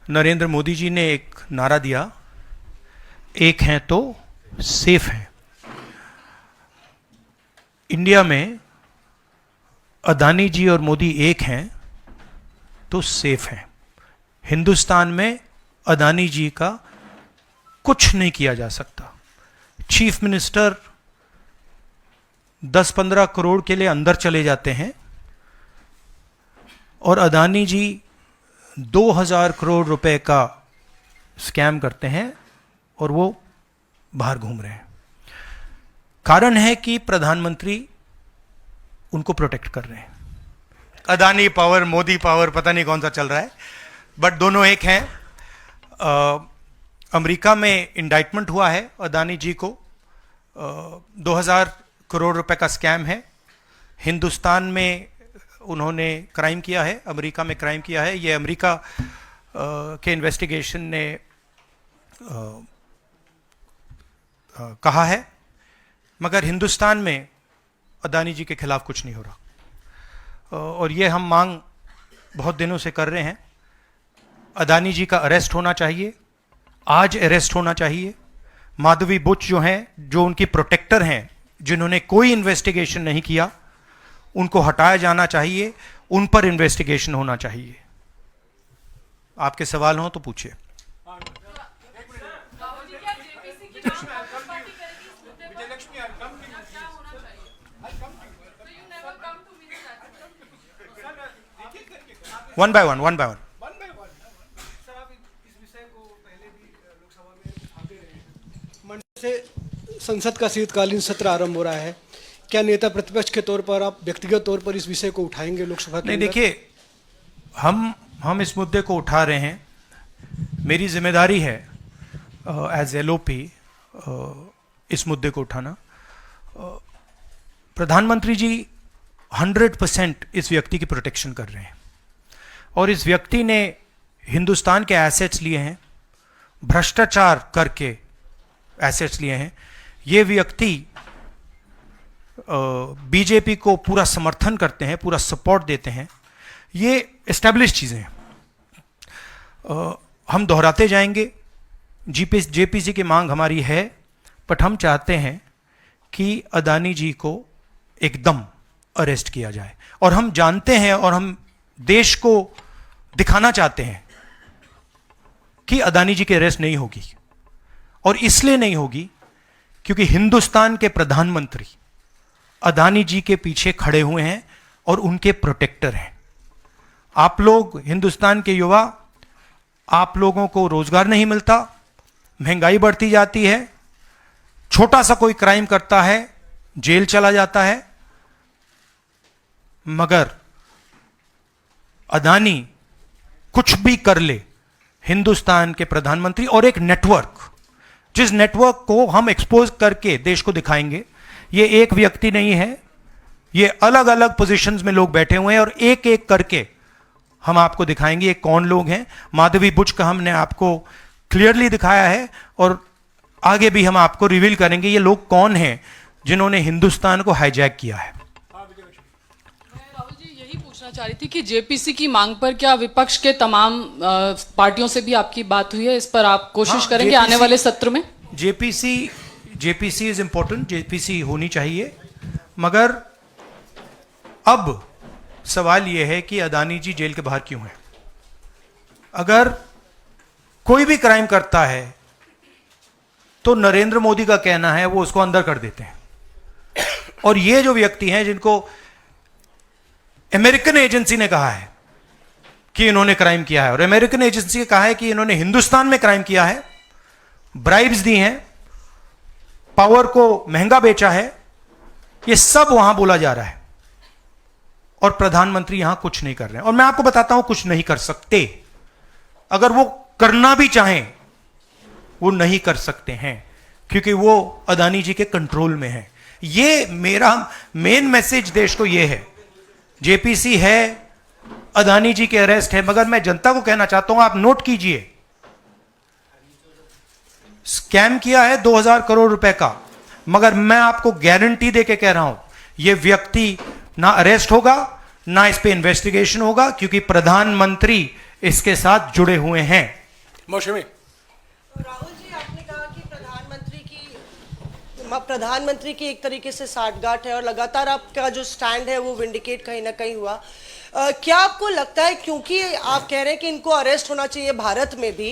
नरेंद्र मोदी जी ने एक नारा दिया, एक हैं तो सेफ हैं। इंडिया में अदानी जी और मोदी एक हैं तो सेफ हैं। हिंदुस्तान में अदानी जी का कुछ नहीं किया जा सकता। चीफ मिनिस्टर 10-15 करोड़ के लिए अंदर चले जाते हैं और अदानी जी 2000 करोड़ रुपए का स्कैम करते हैं और वो बाहर घूम रहे हैं। कारण है कि प्रधानमंत्री उनको प्रोटेक्ट कर रहे हैं। अदानी पावर, मोदी पावर, पता नहीं कौन सा चल रहा है, बट दोनों एक हैं। अमेरिका में इंडाइटमेंट हुआ है अदानी जी को, 2000 करोड़ रुपए का स्कैम है। हिंदुस्तान में उन्होंने क्राइम किया है, अमेरिका में क्राइम किया है। ये अमेरिका के इन्वेस्टिगेशन ने कहा है, मगर हिंदुस्तान में अदानी जी के खिलाफ कुछ नहीं हो रहा। और ये हम मांग बहुत दिनों से कर रहे हैं। अदानी जी का अरेस्ट होना चाहिए, आज अरेस्ट होना चाहिए। माधवी बुच जो हैं, जो उनकी प्रोटेक्टर हैं, जिन्होंने कोई इन्वेस्टिगेशन नहीं किया, उनको हटाया जाना चाहिए, उन पर इन्वेस्टिगेशन होना चाहिए। आपके सवाल हो तो पूछिए। One by one. से संसद का शीतकालीन सत्र आरंभ हो रहा है, क्या नेता प्रतिपक्ष के तौर पर आप व्यक्तिगत तौर पर इस विषय को उठाएंगे लोकसभा के? नहीं, देखिए, हम इस मुद्दे को उठा रहे हैं। मेरी जिम्मेदारी है एज एलओपी इस मुद्दे को उठाना। प्रधानमंत्री जी 100% इस व्यक्ति की प्रोटेक्शन कर रहे हैं और इस व्यक्ति ने हिंदुस्तान के एसेट्स लिए हैं, भ्रष्टाचार करके एसेट्स लिए हैं। ये व्यक्ति बीजेपी को पूरा समर्थन करते हैं, पूरा सपोर्ट देते हैं। ये एस्टैब्लिश चीज़ें हैं, हम दोहराते जाएंगे। जेपीसी की मांग हमारी है, बट हम चाहते हैं कि अदानी जी को एकदम अरेस्ट किया जाए। और हम जानते हैं और हम देश को दिखाना चाहते हैं कि अदानी जी की अरेस्ट नहीं होगी। और इसलिए नहीं होगी क्योंकि हिंदुस्तान के प्रधानमंत्री अदानी जी के पीछे खड़े हुए हैं और उनके प्रोटेक्टर हैं। आप लोग, हिंदुस्तान के युवा, आप लोगों को रोजगार नहीं मिलता, महंगाई बढ़ती जाती है, छोटा सा कोई क्राइम करता है जेल चला जाता है, मगर अदानी कुछ भी कर ले, हिंदुस्तान के प्रधानमंत्री और एक नेटवर्क, जिस नेटवर्क को हम एक्सपोज करके देश को दिखाएंगे। ये एक व्यक्ति नहीं है, ये अलग अलग पोजीशंस में लोग बैठे हुए हैं और एक एक करके हम आपको दिखाएंगे ये कौन लोग हैं। माधवी बुच का हमने आपको क्लियरली दिखाया है और आगे भी हम आपको रिवील करेंगे ये लोग कौन हैं जिन्होंने हिंदुस्तान को हाईजैक किया है। राहुल जी, यही पूछना चाह रही थी कि जेपीसी की मांग पर क्या विपक्ष के तमाम पार्टियों से भी आपकी बात हुई है? इस पर आप कोशिश करेंगे आने वाले सत्र में? जेपीसी इज इंपॉर्टेंट, जेपीसी होनी चाहिए, मगर अब सवाल यह है कि अदानी जी जेल के बाहर क्यों हैं? अगर कोई भी क्राइम करता है तो नरेंद्र मोदी का कहना है वो उसको अंदर कर देते हैं। और ये जो व्यक्ति हैं जिनको अमेरिकन एजेंसी ने कहा है कि इन्होंने क्राइम किया है, और अमेरिकन एजेंसी ने कहा है कि इन्होंने हिंदुस्तान में क्राइम किया है, ब्राइब्स दी हैं, पावर को महंगा बेचा है, ये सब वहां बोला जा रहा है और प्रधानमंत्री यहां कुछ नहीं कर रहे हैं। और मैं आपको बताता हूं कुछ नहीं कर सकते। अगर वो करना भी चाहें वो नहीं कर सकते हैं क्योंकि वो अदानी जी के कंट्रोल में है। ये मेरा मेन मैसेज देश को ये है। जेपीसी है, अदानी जी के अरेस्ट है, मगर मैं जनता को कहना चाहता हूं, आप नोट कीजिए, स्कैम किया है 2000 करोड़ रुपए का, मगर मैं आपको गारंटी देके कह रहा हूं यह व्यक्ति ना अरेस्ट होगा, ना इस पे इन्वेस्टिगेशन होगा, क्योंकि प्रधानमंत्री इसके साथ जुड़े हुए हैं। मौसमी राहुल जी, आपने कहा कि प्रधानमंत्री की एक तरीके से साठगांठ है और लगातार आपका जो स्टैंड है वो विंडिकेट कहीं ना कहीं हुआ। क्या आपको लगता है, क्योंकि आप कह रहे हैं कि इनको अरेस्ट होना चाहिए भारत में भी,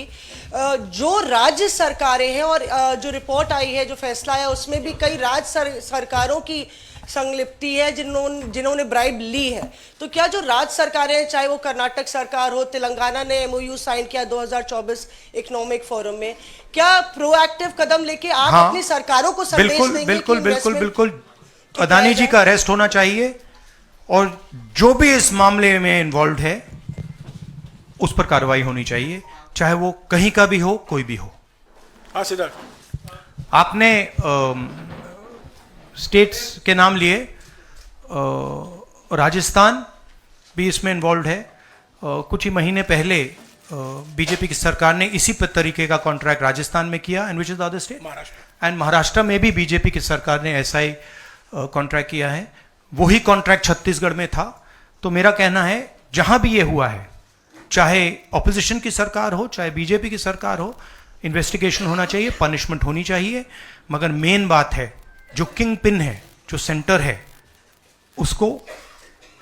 जो राज्य सरकारें हैं और जो रिपोर्ट आई है, जो फैसला है, उसमें भी कई राज्य सरकारों की संलिप्ति है जिन्होंने ब्राइब ली है, तो क्या जो राज्य सरकारें हैं, चाहे वो कर्नाटक सरकार हो, तेलंगाना ने एमओयू साइन किया 2024 इकोनॉमिक फोरम में, क्या प्रोएक्टिव कदम लेके आप अपनी सरकारों को संदेश बिल्कुल देंगे बिल्कुल कि बिल्कुल investment बिल्कुल अदानी जी का अरेस्ट होना चाहिए और जो भी इस मामले में इन्वॉल्व है उस पर कार्रवाई होनी चाहिए, चाहे वो कहीं का भी हो, कोई भी हो। हाँ सिद्धार्थ, आपने स्टेट्स के नाम लिए, राजस्थान भी इसमें इन्वॉल्व है। कुछ ही महीने पहले बीजेपी की सरकार ने इसी तरीके का कॉन्ट्रैक्ट राजस्थान में किया, and which is the other state, and Maharashtra में भी बीजेपी की सरकार ने ऐसा ही कॉन्ट्रैक्ट किया है। वही कॉन्ट्रैक्ट छत्तीसगढ़ में था। तो मेरा कहना है जहां भी ये हुआ है, चाहे ऑपोजिशन की सरकार हो, चाहे बीजेपी की सरकार हो, इन्वेस्टिगेशन होना चाहिए, पनिशमेंट होनी चाहिए, मगर मेन बात है जो किंग पिन है, जो सेंटर है, उसको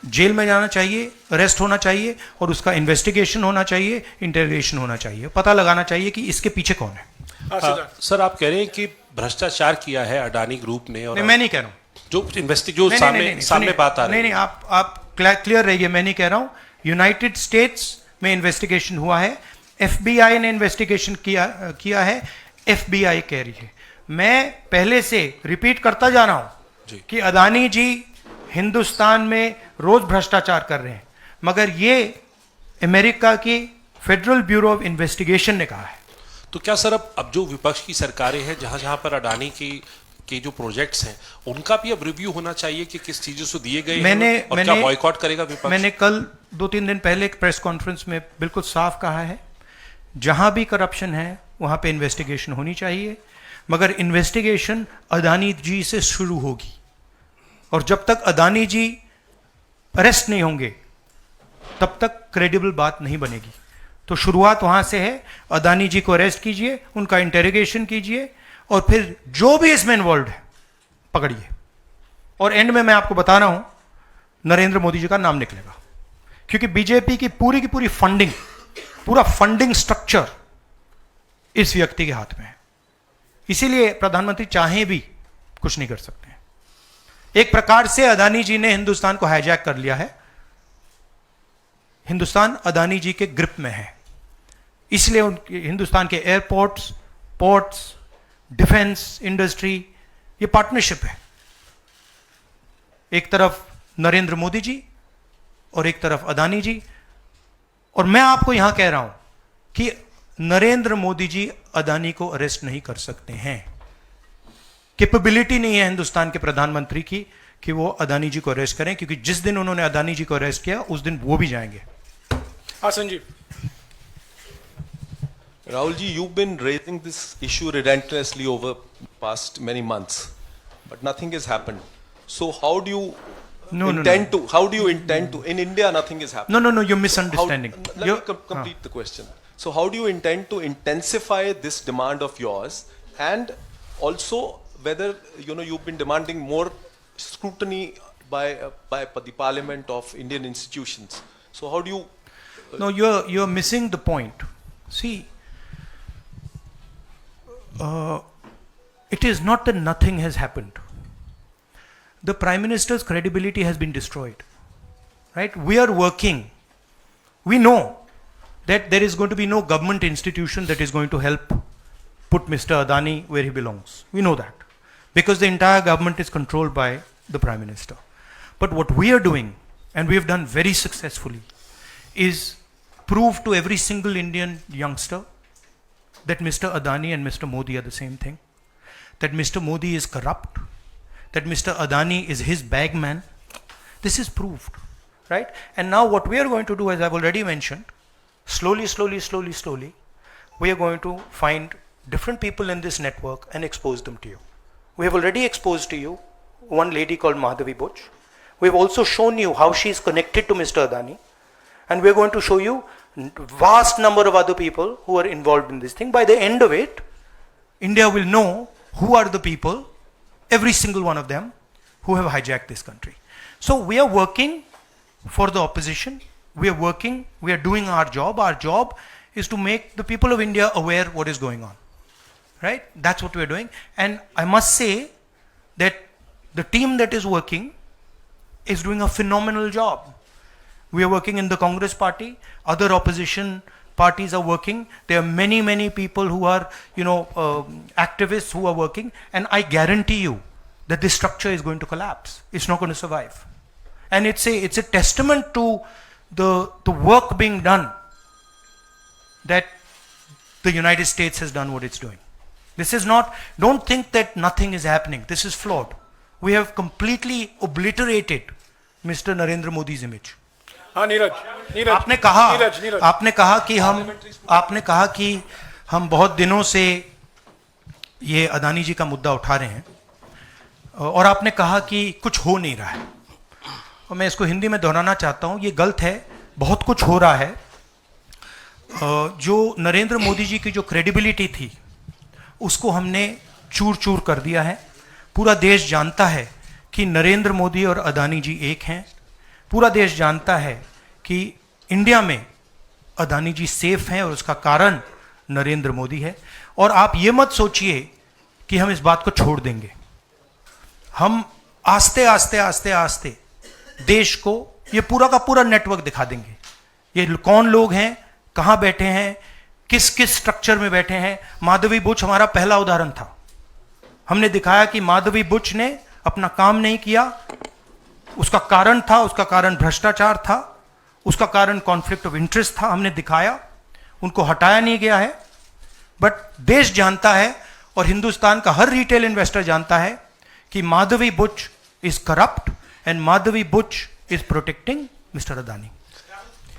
जेल में जाना चाहिए, अरेस्ट होना चाहिए और उसका इन्वेस्टिगेशन होना चाहिए, इंटरोगेशन होना चाहिए, पता लगाना चाहिए कि इसके पीछे कौन है। सर, आप कह रहे हैं कि भ्रष्टाचार किया है अडानी ग्रुप ने, और नहीं, मैं नहीं कह रहा हूं, जो सामने बात आ रही है। नहीं, आप क्लियर रहिए, मैं नहीं कह रहा हूं। यूनाइटेड स्टेट्स में इन्वेस्टिगेशन हुआ है, एफबीआई ने इन्वेस्टिगेशन किया है, एफबीआई कह रही है। मैं पहले से रिपीट करता जा रहा हूं कि अदानी जी हिंदुस्तान में रोज भ्रष्टाचार कर रहे हैं, मगर ये अमेरिका की फेडरल ब्यूरो ऑफ इन्वेस्टिगेशन ने कहा है। तो क्या सर, अब जो विपक्ष की सरकारें हैं, जहां जहां पर अडानी के जो प्रोजेक्ट्स हैं, उनका भी अब रिव्यू होना चाहिए कि किस चीजों से दिए गए हैं और क्या बॉयकॉट करेगा विपक्ष? मैंने कल 2-3 दिन पहले एक प्रेस कॉन्फ्रेंस में बिल्कुल साफ कहा है, जहां भी करप्शन है वहां पे इन्वेस्टिगेशन होनी चाहिए, मगर इन्वेस्टिगेशन अदानी जी से शुरू होगी, और जब तक अदानी जी अरेस्ट नहीं होंगे तब तक क्रेडिबल बात नहीं बनेगी। तो शुरुआत वहां से है, अदानी जी को अरेस्ट कीजिए, उनका इंटेरोगेशन कीजिए, और फिर जो भी इसमें इन्वॉल्व है पकड़िए, और एंड में मैं आपको बता रहा हूं नरेंद्र मोदी जी का नाम निकलेगा, क्योंकि बीजेपी की पूरी फंडिंग, पूरा फंडिंग स्ट्रक्चर इस व्यक्ति के हाथ में है। इसीलिए प्रधानमंत्री चाहे भी कुछ नहीं कर सकते हैं। एक प्रकार से अदानी जी ने हिंदुस्तान को हाईजैक कर लिया है, हिंदुस्तान अदानी जी के ग्रिप में है, इसलिए हिंदुस्तान के एयरपोर्ट्स, पोर्ट्स, डिफेंस इंडस्ट्री, ये पार्टनरशिप है। एक तरफ नरेंद्र मोदी जी और एक तरफ अदानी जी, और मैं आपको यहां कह रहा हूं कि नरेंद्र मोदी जी अदानी को अरेस्ट नहीं कर सकते हैं। कैपेबिलिटी नहीं है हिंदुस्तान के प्रधानमंत्री की कि वो अदानी जी को अरेस्ट करें, क्योंकि जिस दिन उन्होंने अदानी जी को अरेस्ट किया उस दिन वो भी जाएंगे। हाँ Sanjeev. Rahul ji, you've been raising this issue relentlessly over past many months, but nothing has happened. So how do you intend to? How do you intend to? In India, nothing is happening. No, you're misunderstanding. Let me complete the question. So how do you intend to intensify this demand of yours, and also whether you've been demanding more scrutiny by the Parliament of Indian institutions? So how do you? No, you're missing the point. See. It is not that nothing has happened. The Prime Minister's credibility has been destroyed. Right? We are working. We know that there is going to be no government institution that is going to help put Mr. Adani where he belongs. We know that. Because the entire government is controlled by the Prime Minister. But what we are doing, and we have done very successfully, is prove to every single Indian youngster that Mr. Adani and Mr. Modi are the same thing, that Mr. Modi is corrupt, that Mr. Adani is his bagman. This is proved, right? And now what we are going to do, as I've already mentioned, slowly, we are going to find different people in this network and expose them to you. We have already exposed to you one lady called Madhavi Buch. We have also shown you how she is connected to Mr. Adani, and we are going to show you vast number of other people who are involved in this thing. By the end of it, India will know who are the people, every single one of them, who have hijacked this country. So we are working for the opposition. We are working, we are doing our job. Our job is to make the people of India aware what is going on. Right? That's what we are doing. And I must say that the team that is working is doing a phenomenal job. We are working in the Congress party, other opposition parties are working. There are many, many people who are, activists who are working, and I guarantee you that this structure is going to collapse. It's not going to survive. And it's a testament to the work being done that the United States has done what it's doing. This is not, don't think that nothing is happening. This is flawed. We have completely obliterated Mr. Narendra Modi's image. हाँ नीरज आपने कहा कि हम बहुत दिनों से ये अदानी जी का मुद्दा उठा रहे हैं और आपने कहा कि कुछ हो नहीं रहा है, और मैं इसको हिंदी में दोहराना चाहता हूँ, ये गलत है। बहुत कुछ हो रहा है। जो नरेंद्र मोदी जी की जो क्रेडिबिलिटी थी उसको हमने चूर चूर कर दिया है। पूरा देश जानता है कि नरेंद्र मोदी और अदानी जी एक हैं। पूरा देश जानता है कि इंडिया में अदानी जी सेफ हैं और उसका कारण नरेंद्र मोदी है। और आप ये मत सोचिए कि हम इस बात को छोड़ देंगे। हम आस्ते आस्ते आस्ते आस्ते देश को ये पूरा का पूरा नेटवर्क दिखा देंगे। ये कौन लोग हैं, कहाँ बैठे हैं, किस किस स्ट्रक्चर में बैठे हैं। माधवी बुच हमारा पहला उदाहरण था। हमने दिखाया कि माधवी बुच ने अपना काम नहीं किया, उसका कारण था, उसका कारण भ्रष्टाचार था, उसका कारण कॉन्फ्लिक्ट ऑफ इंटरेस्ट था। हमने दिखाया, उनको हटाया नहीं गया है। बट देश जानता है और हिंदुस्तान का हर रिटेल इन्वेस्टर जानता है कि Madhavi Buch is corrupt and Madhavi Buch is protecting mister Adani.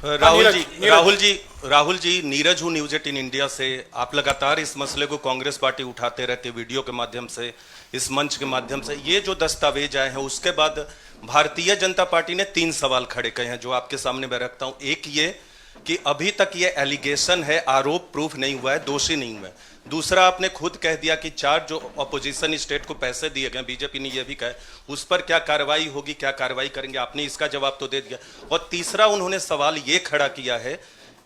Rahul ji, Neeraj हूँ न्यूज 18 इंडिया से। आप लगातार इस मसले को कांग्रेस पार्टी उठाते रहते, वीडियो के माध्यम से, इस मंच के माध्यम से। ये जो दस्तावेज आए हैं उसके बाद भारतीय जनता पार्टी ने 3 सवाल खड़े किए हैं जो आपके सामने मैं रखता हूं। एक ये कि अभी तक ये एलिगेशन है, आरोप प्रूफ नहीं हुआ है, दोषी नहीं हुआ है। दूसरा, आपने खुद कह दिया कि 4 जो अपोजिशन स्टेट को पैसे दिए गए, बीजेपी ने यह भी कहा, उस पर क्या कार्रवाई होगी, क्या कार्रवाई करेंगे, आपने इसका जवाब तो दे दिया। और तीसरा उन्होंने सवाल ये खड़ा किया है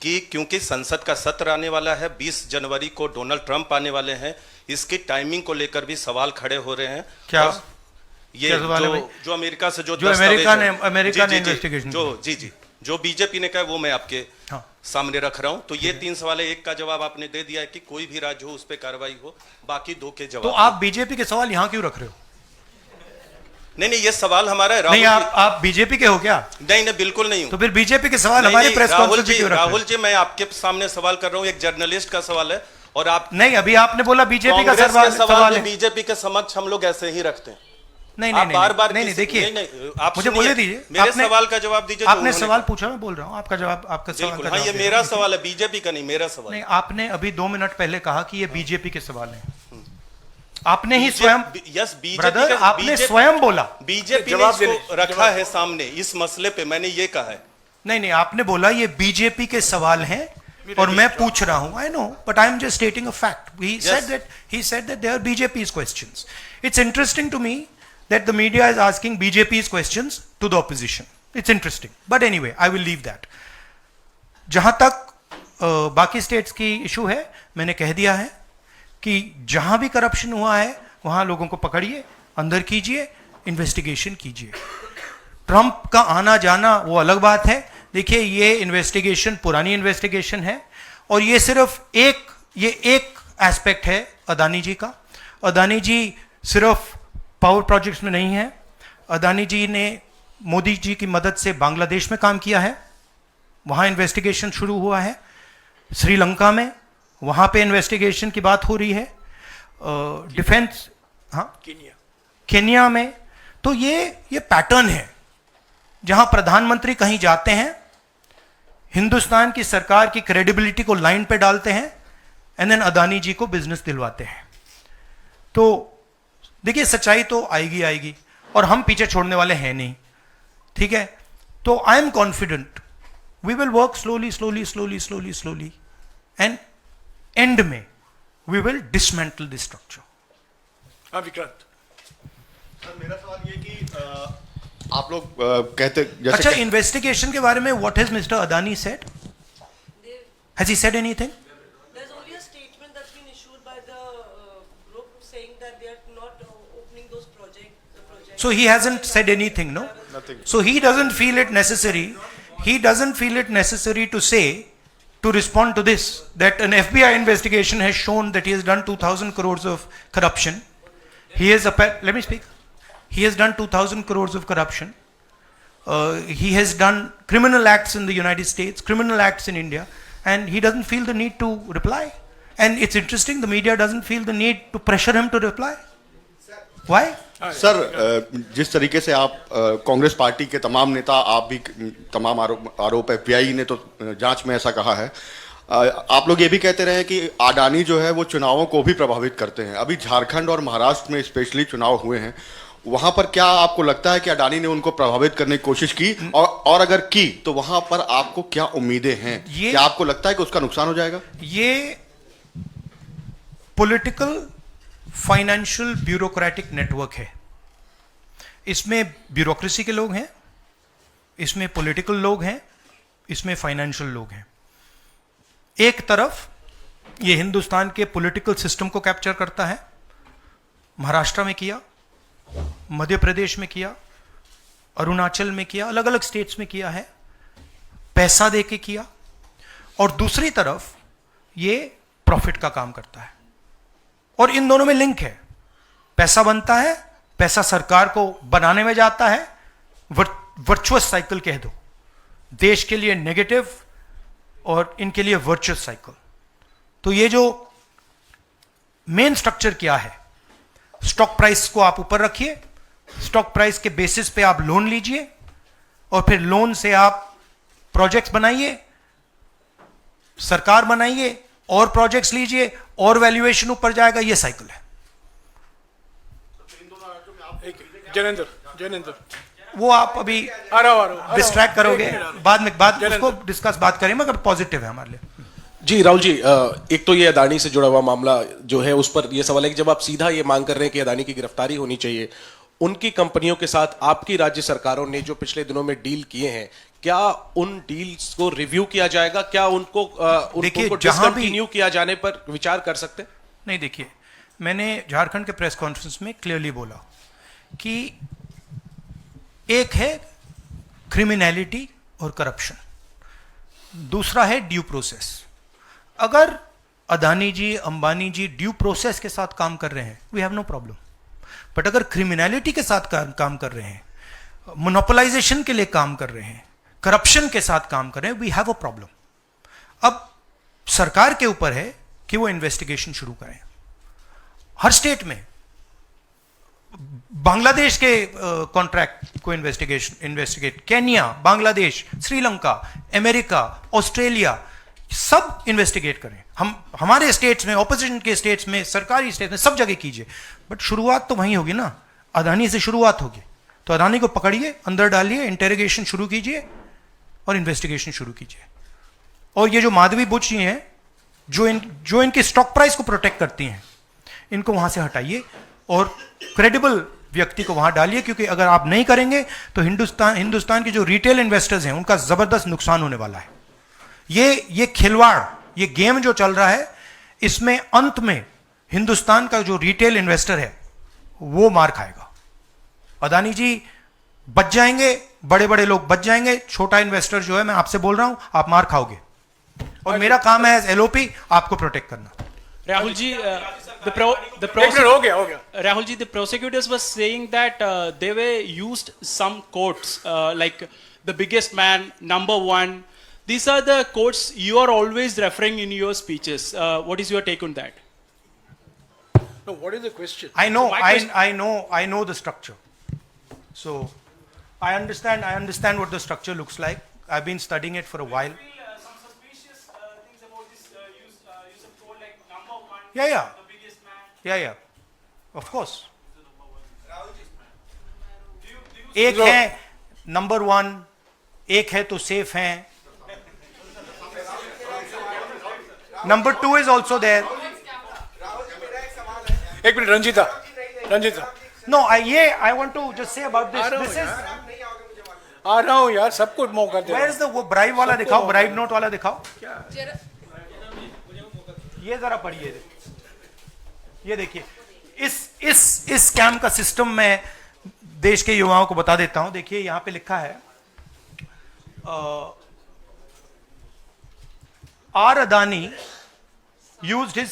कि क्योंकि संसद का सत्र आने वाला है, 20 जनवरी को डोनाल्ड ट्रंप आने वाले हैं, इसकी टाइमिंग को लेकर भी सवाल खड़े हो रहे हैं। क्या ये जो अमेरिका से जो अमेरिका ने इन्वेस्टिगेशन जो बीजेपी ने कहा वो मैं आपके सामने रख रहा हूं। तो ये 3 सवाल है, एक का जवाब आपने दे दिया है कि कोई भी राज्य हो उस पर कार्रवाई हो, बाकी 2 के जवाब। तो आप बीजेपी के सवाल यहां क्यों रख रहे हो? नहीं, ये सवाल हमारा है। नहीं, आप बीजेपी के हो क्या? नहीं, बिल्कुल नहीं हूं। तो फिर बीजेपी के सवाल हमारे प्रेस कॉन्फ्रेंस में क्यों रख रहे हो? राहुल जी, मैं आपके सामने सवाल कर रहा हूं, एक जर्नलिस्ट का सवाल है। और आप नहीं, अभी आपने बोला बीजेपी का सवाल है, बीजेपी के समक्ष हम लोग ऐसे ही रखते हैं। नहीं, बार-बार नहीं, देखिए, आप मुझे बोलने दीजिए। मेरे सवाल का जवाब दीजिए। आपने सवाल पूछा, मैं बोल रहा हूं, आपका जवाब, आपका सवाल का जवाब। ये मेरा सवाल है, बीजेपी का नहीं, मेरा सवाल। नहीं, आपने अभी 2 मिनट पहले कहा कि ये बीजेपी के सवाल हैं। आपने ही स्वयं, यस, ब्रदर, आपने स्वयं बोला बीजेपी ने इसको रखा है सामने इस मसले पे, मैंने ये कहा है। नहीं, आपने बोला ये बीजेपी के सवाल हैं और मैं पूछ रहा हूं। I know, but I am just stating a fact. He said that they are BJP's questions. It's interesting to me that the media is asking BJP's questions to the opposition. It's interesting. But anyway, I will leave that. जहां तक बाकी states की issue है, मैंने कह दिया है कि जहां भी करप्शन हुआ है वहां लोगों को पकड़िए, अंदर कीजिए, इन्वेस्टिगेशन कीजिए। ट्रंप का आना जाना वो अलग बात है। देखिए, ये इन्वेस्टिगेशन पुरानी इन्वेस्टिगेशन है और ये सिर्फ एक एस्पेक्ट है अदानी जी का। अदानी जी सिर्फ पावर प्रोजेक्ट्स में नहीं है। अदानी जी ने मोदी जी की मदद से बांग्लादेश में काम किया है, वहां इन्वेस्टिगेशन शुरू हुआ है। श्रीलंका में, वहां पे इन्वेस्टिगेशन की बात हो रही है। डिफेंस, केन्या में। तो ये पैटर्न है जहां प्रधानमंत्री कहीं जाते हैं, हिंदुस्तान की सरकार की क्रेडिबिलिटी को लाइन पे डालते हैं एंड देन अदानी जी को बिजनेस दिलवाते हैं। तो देखिए, सच्चाई तो आएगी और हम पीछे छोड़ने वाले हैं नहीं, ठीक है? तो I am confident We will work slowly, and end में we will dismantle this structure. हाँ विक्रांत, सर मेरा सवाल ये कि आप लोग कहते जैसे अच्छा, इन्वेस्टिगेशन के बारे में what has Mr. Adani said? Has he said anything? There's only a statement that's been issued by the group saying that they are not opening those projects. So he hasn't said anything, no? Nothing. So he doesn't feel it necessary. He doesn't feel it necessary to say, to respond to this, that an FBI investigation has shown that he has done 2,000 crores of corruption. He has, let me speak. He has done 2,000 crores of corruption. He has done criminal acts in the United States, criminal acts in India, and he doesn't feel the need to reply. And it's interesting, the media doesn't feel the need to pressure him to reply. Why? Sir जिस तरीके से आप Congress party के तमाम नेता, आप भी तमाम आरोप एफबीआई ने तो जांच में ऐसा कहा है, आप लोग ये भी कहते रहे कि अडानी जो है वो चुनावों को भी प्रभावित करते हैं। अभी झारखंड और महाराष्ट्र में स्पेशली चुनाव हुए हैं, वहां पर क्या आपको लगता है कि अडानी ने उनको प्रभावित करने की कोशिश की, और अगर की तो वहां पर आपको क्या उम्मीदें हैं? क्या आपको लगता है कि उसका नुकसान हो जाएगा? ये पॉलिटिकल फाइनेंशियल ब्यूरोक्रेटिक नेटवर्क है। इसमें ब्यूरोक्रेसी के लोग हैं, इसमें पॉलिटिकल लोग हैं, इसमें फाइनेंशियल लोग हैं। एक तरफ ये हिंदुस्तान के पॉलिटिकल सिस्टम को कैप्चर करता है, महाराष्ट्र में किया, मध्य प्रदेश में किया, अरुणाचल में किया, अलग अलग स्टेट्स में किया है, पैसा देके किया, और दूसरी तरफ ये प्रॉफिट का काम करता है। और इन दोनों में लिंक है, पैसा बनता है, पैसा सरकार को बनाने में जाता है, वर्चुअस साइकिल कह दो, देश के लिए नेगेटिव और इनके लिए वर्चुअस साइकिल। तो ये जो मेन स्ट्रक्चर क्या है, स्टॉक प्राइस को आप ऊपर रखिए, स्टॉक प्राइस के बेसिस पे आप लोन लीजिए, और फिर लोन से आप प्रोजेक्ट्स बनाइए, सरकार बनाइए, और प्रोजेक्ट्स लीजिए, और वैल्यूएशन ऊपर जाएगा। ये साइकिल है। जैनेंद्र वो आप अभी आ रहा हूं डिस्ट्रैक्ट करोगे, बाद में उसको डिस्कस बात करेंगे, मगर पॉजिटिव है हमारे लिए। जी राहुल जी, एक तो ये अदानी से जुड़ा हुआ मामला जो है, उस पर यह सवाल है कि जब आप सीधा ये मांग कर रहे हैं कि अदानी की गिरफ्तारी होनी चाहिए, उनकी कंपनियों के साथ आपकी राज्य सरकारों ने जो पिछले दिनों में डील किए हैं, क्या उन डील्स को रिव्यू किया जाएगा? क्या उनको डिसकंटिन्यू किया जाने पर विचार कर सकते हैं? नहीं, देखिए, मैंने झारखंड के प्रेस कॉन्फ्रेंस में क्लियरली बोला कि एक है क्रिमिनलिटी और करप्शन, दूसरा है ड्यू प्रोसेस। अगर अदानी जी, अंबानी जी ड्यू प्रोसेस के साथ काम कर रहे हैं, we have no problem. But अगर क्रिमिनलिटी के साथ काम कर रहे हैं, मोनोपोलाइजेशन के लिए काम कर रहे हैं, करप्शन के साथ काम कर रहे हैं, वी हैव अ प्रॉब्लम। अब सरकार के ऊपर है कि वो इन्वेस्टिगेशन शुरू करें। हर स्टेट में बांग्लादेश के कॉन्ट्रैक्ट को investigate, Kenya, Bangladesh, Sri Lanka, America, Australia, सब इन्वेस्टिगेट करें। हमारे स्टेट्स में, ऑपोजिशन के स्टेट्स में, सरकारी स्टेट्स में, सब जगह कीजिए। बट शुरुआत तो वहीं होगी ना, अदानी से शुरुआत होगी। तो अदानी को पकड़िए, अंदर डालिए, इंटेरोगेशन शुरू कीजिए और इन्वेस्टिगेशन शुरू कीजिए। और ये जो माधवी बुच जी हैं, जो इनके स्टॉक प्राइस को प्रोटेक्ट करती हैं, इनको वहां से हटाइए और क्रेडिबल व्यक्ति को वहां डालिए, क्योंकि अगर आप नहीं करेंगे तो हिंदुस्तान के जो रिटेल इन्वेस्टर्स हैं, उनका जबरदस्त नुकसान होने वाला है। ये खिलवाड़, ये गेम जो चल रहा है, इसमें अंत में हिंदुस्तान का जो रिटेल इन्वेस्टर है वो मार खाएगा। अदानी जी बच जाएंगे, बड़े बड़े लोग बच जाएंगे, छोटा इन्वेस्टर जो है, मैं आपसे बोल रहा हूं, आप मार खाओगे। और मेरा काम है एज एलओपी आपको प्रोटेक्ट करना। Rahul ji, Rahul ji, the prosecutors were saying that they were used some quotes like the biggest man, number one. These are the quotes you are always referring in your speeches. What is your take on that? No, what is the question? I know the structure. So I understand what the structure looks like. I've been studying it for a while. Some suspicious things about this use of quote like number one. Yeah. The biggest man. Yeah. Of course. एक है number one, एक है तो safe हैं, Number 2 is also there. एक minute Ranjeeta No, I want to just say about this. This is, आ रहा हूँ यार, सबको मौका दे। where is the वो bribe वाला दिखाओ, bribe note वाला दिखाओ। ये जरा पढ़िए, ये देखिए, इस स्कैम का सिस्टम में देश के युवाओं को बता देता हूं। देखिए यहां पे लिखा है R Adani used his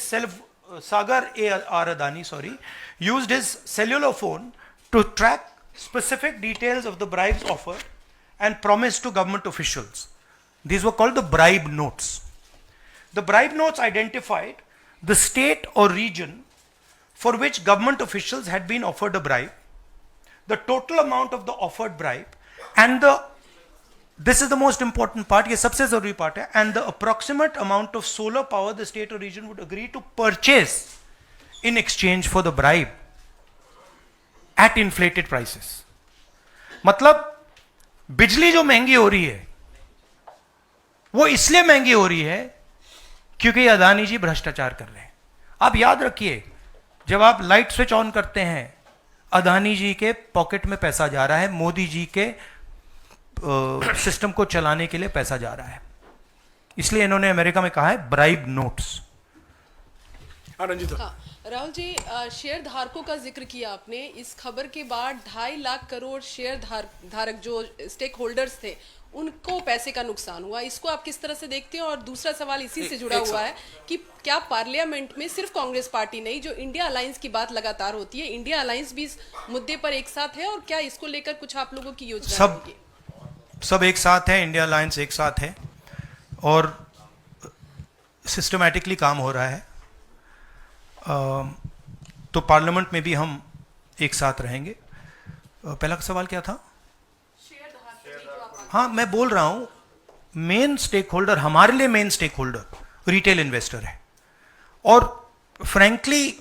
Sagar R Adani, used his cellular phone to track specific details of the bribes offered and promised to government officials. These were called the bribe notes. The bribe notes identified the state or region for which government officials had been offered a bribe, the total amount of the offered bribe, and this is the most important part, ये सबसे जरूरी part है, and the approximate amount of solar power the state or region would agree to purchase in exchange for the bribe at inflated prices. मतलब बिजली जो महंगी हो रही है वो इसलिए महंगी हो रही है क्योंकि अदानी जी भ्रष्टाचार कर रहे हैं। आप याद रखिए, जब आप लाइट स्विच ऑन करते हैं अदानी जी के पॉकेट में पैसा जा रहा है, मोदी जी के सिस्टम को चलाने के लिए पैसा जा रहा है। इसलिए इन्होंने अमेरिका में कहा है bribe notes. Rahul ji, share धारकों का जिक्र किया आपने। इस खबर के बाद 2.5 लाख करोड़ शेयर धारक जो स्टेक होल्डर्स थे उनको पैसे का नुकसान हुआ। इसको आप किस तरह से देखते हैं? और दूसरा सवाल इसी से जुड़ा हुआ है कि क्या पार्लियामेंट में सिर्फ कांग्रेस पार्टी नहीं, जो इंडिया अलायंस की बात लगातार होती है, इंडिया अलायंस भी इस मुद्दे पर एक साथ है? और क्या इसको लेकर कुछ आप लोगों की योजना होगी? सब एक साथ है, इंडिया अलायंस एक साथ है और सिस्टमैटिकली काम हो रहा है। तो पार्लियामेंट में भी हम एक साथ रहेंगे। पहला सवाल क्या था? हाँ, मैं बोल रहा हूं मेन स्टेक होल्डर, हमारे लिए main stakeholder retail investor है और फ्रैंकली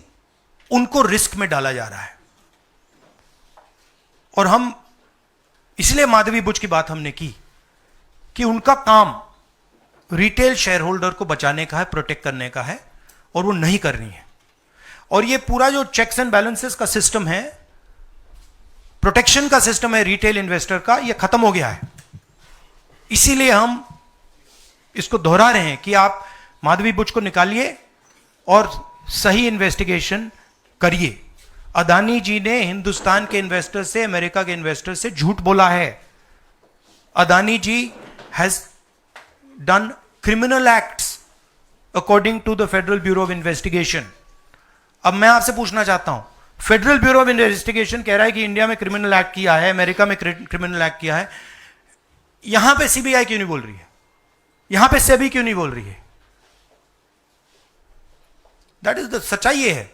उनको रिस्क में डाला जा रहा है। और हम इसलिए माधवी बुच की बात हमने की कि उनका काम रिटेल शेयर होल्डर को बचाने का है, प्रोटेक्ट करने का है, और वो नहीं कर रही है। और ये पूरा जो चेक्स एंड बैलेंसेस का सिस्टम है, प्रोटेक्शन का सिस्टम है रिटेल इन्वेस्टर का, ये खत्म हो गया है। इसीलिए हम इसको दोहरा रहे हैं कि आप माधवी बुच को निकालिए और सही इन्वेस्टिगेशन करिए। अदानी जी ने हिंदुस्तान के इन्वेस्टर से, अमेरिका के इन्वेस्टर से झूठ बोला है। Adani ji has done criminal acts according to the federal bureau of investigation. अब मैं आपसे पूछना चाहता हूं, फेडरल ब्यूरो ऑफ इन्वेस्टिगेशन कह रहा है कि इंडिया में क्रिमिनल एक्ट किया है, अमेरिका में क्रिमिनल एक्ट किया है, यहां पे सीबीआई क्यों नहीं बोल रही है? यहां पे सेबी क्यों नहीं बोल रही है? दैट इज द सच्चाई ये है।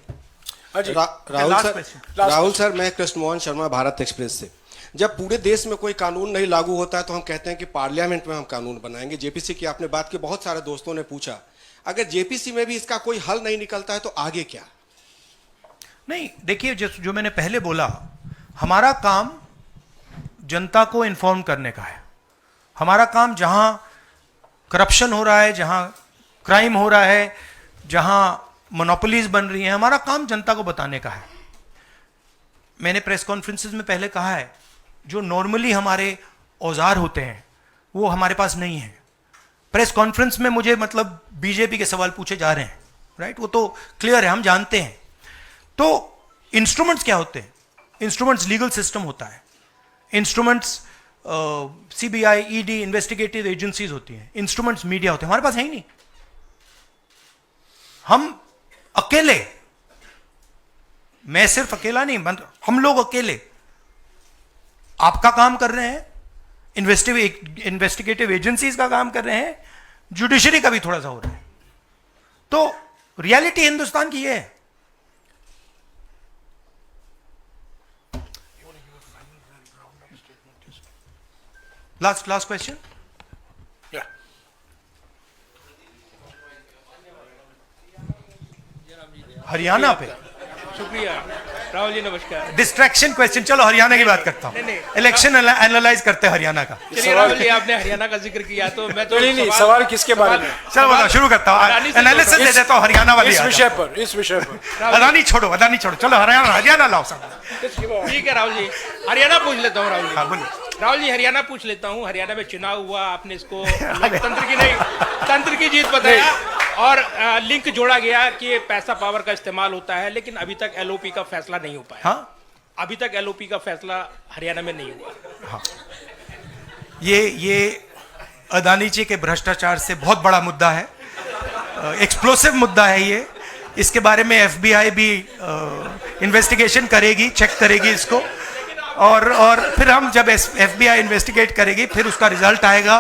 राहुल सर, मैं कृष्ण मोहन शर्मा, भारत एक्सप्रेस से। जब पूरे देश में कोई कानून नहीं लागू होता है तो हम कहते हैं कि पार्लियामेंट में हम कानून बनाएंगे। जेपीसी की आपने बात की, बहुत सारे दोस्तों ने पूछा, अगर जेपीसी में भी इसका कोई हल नहीं निकलता है तो आगे क्या? नहीं, देखिए जो मैंने पहले बोला, हमारा काम जनता को इन्फॉर्म करने का है। हमारा काम जहां करप्शन हो रहा है, जहां क्राइम हो रहा है, जहां मोनोपोलीज बन रही हैं, हमारा काम जनता को बताने का है। मैंने प्रेस कॉन्फ्रेंसेस में पहले कहा है, जो नॉर्मली हमारे औजार होते हैं वो हमारे पास नहीं है। प्रेस कॉन्फ्रेंस में मुझे मतलब बीजेपी के सवाल पूछे जा रहे हैं, राइट? वो तो क्लियर है, हम जानते हैं। तो इंस्ट्रूमेंट्स क्या होते हैं? इंस्ट्रूमेंट्स लीगल सिस्टम होता है, instruments CBI, ED, investigative agencies होती हैं, इंस्ट्रूमेंट्स मीडिया होते हैं। हमारे पास है ही नहीं। हम अकेले, मैं सिर्फ अकेला नहीं, हम लोग अकेले आपका काम कर रहे हैं, इन्वेस्टिगेटिव एजेंसीज का काम कर रहे हैं, जुडिशरी का भी थोड़ा सा हो रहा है। तो रियलिटी हिंदुस्तान की ये है। Last question. हरियाणा पे शुक्रिया। राहुल जी नमस्कार। डिस्ट्रैक्शन क्वेश्चन, चलो हरियाणा की बात करता हूँ। इलेक्शन एनालाइज करते हैं हरियाणा का। चलिए राहुल जी, आपने हरियाणा का जिक्र किया तो मैं तो नहीं, सवाल किसके बारे में? चलो बताओ, शुरू करता हूँ, एनालिसिस दे देता हूँ हरियाणा वाली। इस विषय पर अदानी छोड़ो, अदानी छोड़ो, चलो हरियाणा लाओ सब। ठीक है राहुल जी, हरियाणा पूछ लेता हूँ। राहुल जी, हाँ बोलिए। राहुल जी हरियाणा पूछ लेता हूँ। हरियाणा में चुनाव हुआ, आपने इसको लोकतंत्र की नहीं तंत्र की जीत बताया और लिंक जोड़ा गया कि पैसा पावर का इस्तेमाल होता है, लेकिन अभी तक एलओपी का फैसला नहीं हो पाया। हाँ, अभी तक एलओपी का फैसला हरियाणा में नहीं हुआ। हाँ, ये अदानी जी के भ्रष्टाचार से बहुत बड़ा मुद्दा है, एक्सप्लोसिव मुद्दा है ये। इसके बारे में एफबीआई भी इन्वेस्टिगेशन करेगी, चेक करेगी इसको, और फिर हम जब एफबीआई इन्वेस्टिगेट करेगी फिर उसका रिजल्ट आएगा।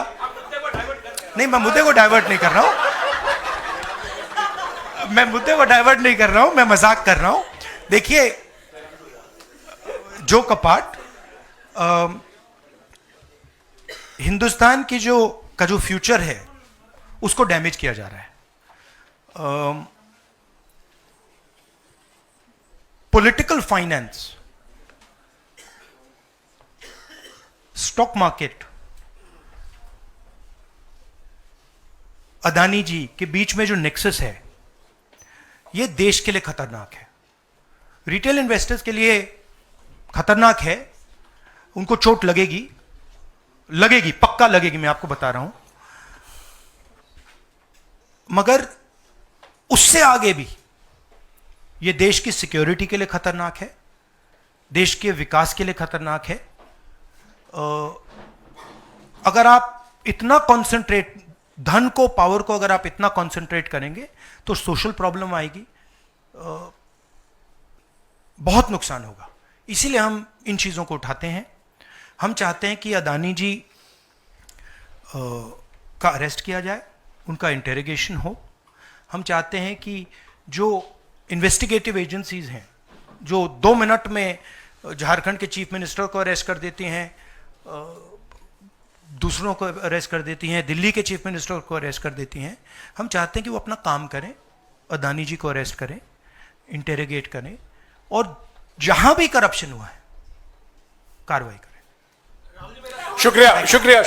नहीं, मैं मुद्दे को डाइवर्ट नहीं कर रहा हूं, मैं मजाक कर रहा हूं। देखिए, जो कपाट हिंदुस्तान की का जो फ्यूचर है उसको डैमेज किया जा रहा है। Political finance, stock market, Adani ji के बीच में जो नेक्सस है ये देश के लिए खतरनाक है, रिटेल इन्वेस्टर्स के लिए खतरनाक है। उनको चोट लगेगी, पक्का लगेगी, मैं आपको बता रहा हूं। मगर उससे आगे भी ये देश की सिक्योरिटी के लिए खतरनाक है, देश के विकास के लिए खतरनाक है। अगर आप इतना कॉन्सेंट्रेट, धन को, पावर को अगर आप इतना कॉन्सेंट्रेट करेंगे तो सोशल प्रॉब्लम आएगी, बहुत नुकसान होगा। इसीलिए हम इन चीज़ों को उठाते हैं। हम चाहते हैं कि अदानी जी का अरेस्ट किया जाए, उनका इंटेरोगेशन हो। हम चाहते हैं कि जो इन्वेस्टिगेटिव एजेंसीज हैं, जो 2 मिनट में झारखंड के चीफ मिनिस्टर को अरेस्ट कर देती हैं, दूसरों को अरेस्ट कर देती हैं, दिल्ली के चीफ मिनिस्टर को अरेस्ट कर देती हैं, हम चाहते हैं कि वो अपना काम करें, अदानी जी को अरेस्ट करें, इंटेरोगेट करें, और जहां भी करप्शन हुआ है कार्रवाई करें। शुक्रिया।